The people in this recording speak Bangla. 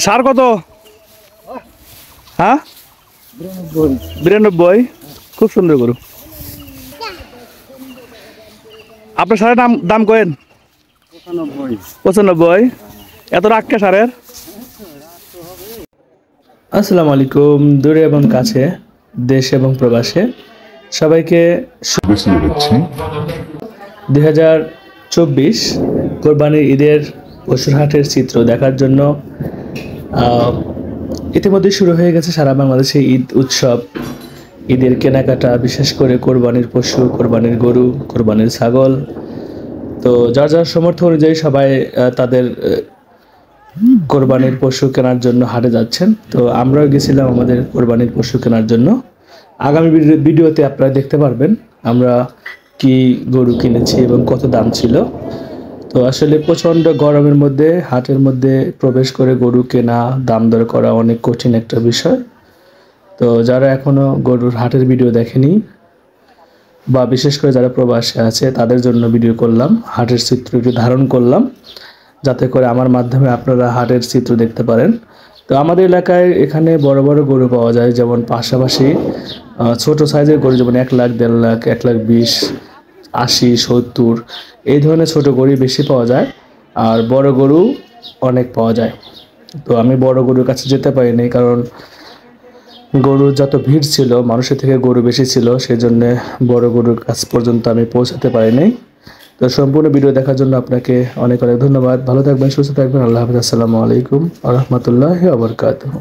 সার কত? হ্যাঁ 92। খুব সুন্দর গরু। আপনার সারের দাম কেন? 95। এত রাখকে সারের? আসসালামু আলাইকুম। দূরে এবং কাছে, দেশ এবং প্রবাসে সবাইকে 2024 কোরবানির ঈদের পশুর হাটের চিত্র দেখার জন্য ইতিমধ্যে শুরু হয়ে গেছে সারা বাংলাদেশে ঈদ উৎসব, ঈদের কেনাকাটা, বিশেষ করে কোরবানির পশু, কোরবানির গরু, কোরবানির ছাগল। তো যার যার সামর্থ্য অনুযায়ী সবাই তাদের কোরবানির পশু কেনার জন্য হাটে যাচ্ছেন। তো আমরাও গেছিলাম আমাদের কোরবানির পশু কেনার জন্য। আগামী ভিডিওতে আপনারা দেখতে পারবেন আমরা কি গরু কিনেছি এবং কত দাম ছিল। তো আসলে প্রচণ্ড গরমের মধ্যে হাটের মধ্যে প্রবেশ করে গরু কেনা, দাম দর করা অনেক কঠিন একটা বিষয়। তো যারা এখনও গরুর হাটের ভিডিও দেখেনি বা বিশেষ করে যারা প্রবাসে আছে তাদের জন্য ভিডিও করলাম, হাটের চিত্র একটু ধারণ করলাম যাতে করে আমার মাধ্যমে আপনারা হাটের চিত্র দেখতে পারেন। তো আমাদের এলাকায় এখানে বড় বড় গরু পাওয়া যায়, যেমন পাশাপাশি ছোট সাইজের গরু যেমন 1 লাখ, 1.5 লাখ, 1 লাখ 20, 80, 70 এই ধরনের ছোট গরু বেশি পাওয়া যায়, আর বড় গরু অনেক পাওয়া যায়। তো আমি বড় গরুর কাছে যেতে পারিনি, কারণ গরুর যত ভিড় ছিল, মানুষের থেকে গরু বেশি ছিল, সেই জন্য বড় গরুর কাছ পর্যন্ত আমি পৌঁছাতে পারিনি। তো সম্পূর্ণ ভিডিও দেখার জন্য আপনাকে অনেক অনেক ধন্যবাদ। ভালো থাকবেন, সুস্থ থাকবেন। আল্লাহ হাফেজ। আসসালামু আলাইকুম ওয়া রাহমাতুল্লাহি ওয়া বারাকাতুহু।